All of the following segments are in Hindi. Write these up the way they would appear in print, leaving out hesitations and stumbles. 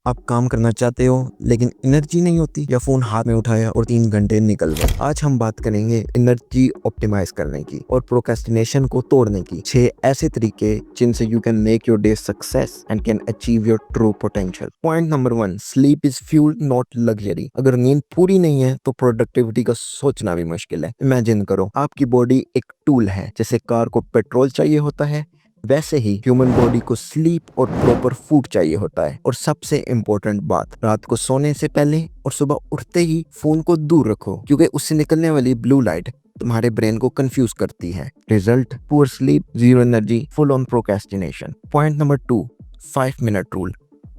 आप काम करना चाहते हो लेकिन एनर्जी नहीं होती, या फोन हाथ में उठाया और 3 घंटे निकल गए। आज हम बात करेंगे एनर्जी ऑप्टिमाइज करने की और प्रोक्रेस्टिनेशन को तोड़ने की 6 ऐसे तरीके जिनसे you can make your day success and can achieve your true potential. Point number 1, sleep is fuel not luxury. अगर नींद पूरी नहीं है तो प्रोडक्टिविटी का सोचना भी मुश्किल है। इमेजिन करो आपकी बॉडी एक टूल है। जैसे कार को पेट्रोल चाहिए होता है, वैसे ही ह्यूमन बॉडी को स्लीप और प्रॉपर फूड चाहिए होता है। और सबसे इम्पोर्टेंट बात, रात को सोने से पहले और सुबह उठते ही फोन को दूर रखो, क्योंकि उससे निकलने वाली ब्लू लाइट तुम्हारे ब्रेन को कंफ्यूज करती है। Result, poor sleep, zero energy, full on procrastination. Point number 2, 5 minute rule.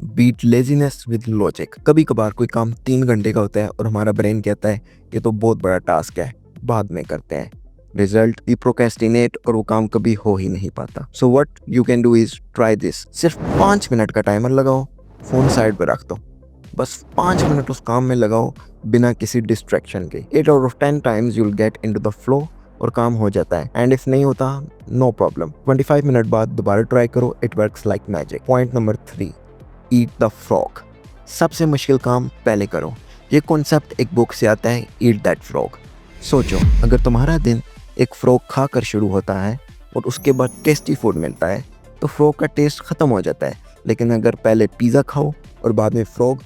Beat laziness with logic. कभी कभार कोई काम 3 घंटे का होता है और हमारा ब्रेन कहता है ये तो बहुत बड़ा टास्क है, बाद में करते हैं। रिजल्ट, वी प्रोक्रेस्टिनेट और वो काम कभी हो ही नहीं पाता। So what you can do is try this. सिर्फ 5 मिनट का टाइमर लगाओ, फोन साइड पर रख दो, बस 5 मिनट उस काम में लगाओ बिना किसी डिस्ट्रैक्शन के। 8 out of 10 times you will get into the flow और काम हो जाता है। एंड इफ नहीं होता, नो प्रॉब्लम, 25 मिनट बाद दोबारा ट्राई करो, it works like magic. Point number 3, eat the frog. सबसे मुश्किल काम पहले करो। ये कॉन्सेप्ट एक बुक से आता है, ईट दैट फ्रॉग। सोचो, अगर तुम्हारा दिन एक फ्रॉग खाकर शुरू होता है और उसके बाद टेस्टी फूड मिलता है तो फ्रॉग का टेस्ट खत्म हो जाता है। लेकिन अगर पहले पिज़्ज़ा खाओ और बाद में फ्रॉग,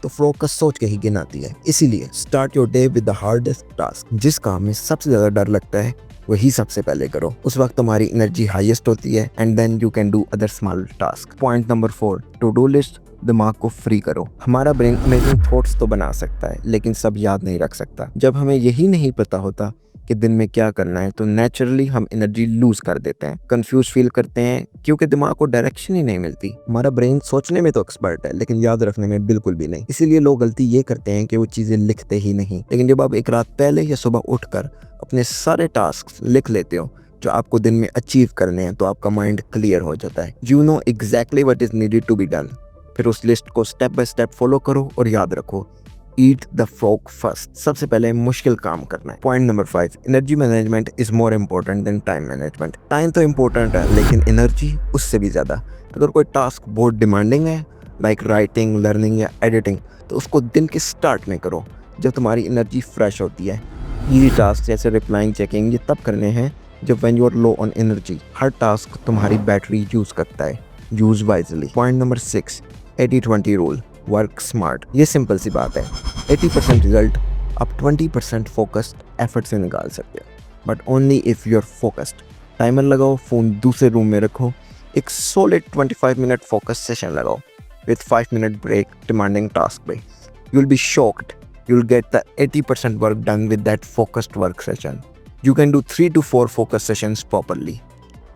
तो फ्रॉग का सोच के ही गिन आती है। इसीलिए start your day with the hardest task. जिस काम में सबसे ज़्यादा डर लगता है वही सबसे पहले करो। उस वक्त तुम्हारी एनर्जी हाईएस्ट होती है and then you can do other small task. Point number 4, to do list. दिमाग को फ्री करो। हमारा ब्रेन अमेजिंग थॉट्स तो बना सकता है लेकिन सब याद नहीं रख सकता। जब हमें यही नहीं पता होता कि दिन में क्या करना है तो नेचुरली हम एनर्जी लूज कर देते हैं, कंफ्यूज फील करते हैं, क्योंकि दिमाग को डायरेक्शन ही नहीं मिलती। हमारा ब्रेन सोचने में तो एक्सपर्ट है लेकिन याद रखने में बिल्कुल भी नहीं। इसीलिए लोग गलती ये करते हैं कि वो चीजें लिखते ही नहीं। लेकिन जब आप एक रात पहले या सुबह उठकर अपने सारे टास्क लिख लेते हो जो आपको दिन में अचीव करने हैं, तो आपका माइंड क्लियर हो जाता है। You know exactly what is needed to be done. फिर उस लिस्ट को स्टेप बाय स्टेप फॉलो करो और याद रखो, ईट द फ्रॉग फर्स्ट। सबसे पहले मुश्किल काम करना है। Point number 5, energy management is more important then time management. Time तो इम्पोर्टेंट है लेकिन एनर्जी उससे भी ज़्यादा। अगर कोई टास्क बहुत डिमांडिंग है, लाइक राइटिंग, लर्निंग या एडिटिंग, तो उसको दिन के स्टार्ट में करो जब तुम्हारी एनर्जी फ्रेश होती है। ईजी टास्क जैसे रिप्लाइंग, चेकिंग, ये तब करने हैं जब when you are low on energy. हर टास्क तुम्हारी बैटरी यूज करता है, use wisely. Point number 6, 80-20 rule. Work smart. ये सिंपल सी बात है, 80% रिजल्ट आप 20% फोकस्ड एफर्ट से निकाल सकते हो, but only if you are focused. Timer लगाओ, फोन दूसरे रूम में रखो, एक सॉलिड 25 मिनट फोकस सेशन लगाओ with 5 minute break demanding task पे। You will be shocked, you will get the 80% work done with that focused work session. You can do 3 to 4 focus sessions properly.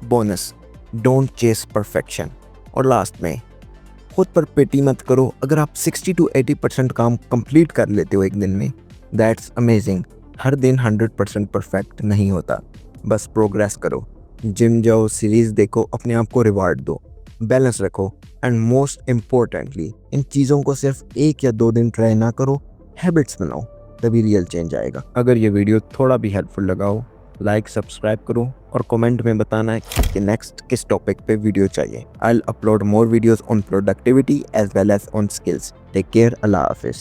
Bonus, don't chase perfection. और लास्ट में, खुद पर पिटी मत करो। अगर आप 60 to 80% काम कंप्लीट कर लेते हो एक दिन में, दैट्स अमेजिंग। हर दिन 100% परफेक्ट नहीं होता, बस प्रोग्रेस करो। जिम जाओ, सीरीज देखो, अपने आप को रिवार्ड दो, बैलेंस रखो एंड मोस्ट इम्पोर्टेंटली इन चीज़ों को सिर्फ 1 या 2 दिन ट्राई ना करो, हैबिट्स बनाओ, तभी रियल चेंज आएगा। अगर ये वीडियो थोड़ा भी हेल्पफुल लगा हो, लाइक, सब्सक्राइब करो और कमेंट में बताना है कि नेक्स्ट किस टॉपिक पे वीडियो चाहिए। I will upload more videos on productivity as well as on skills. Take care, अल्लाह हाफिज़।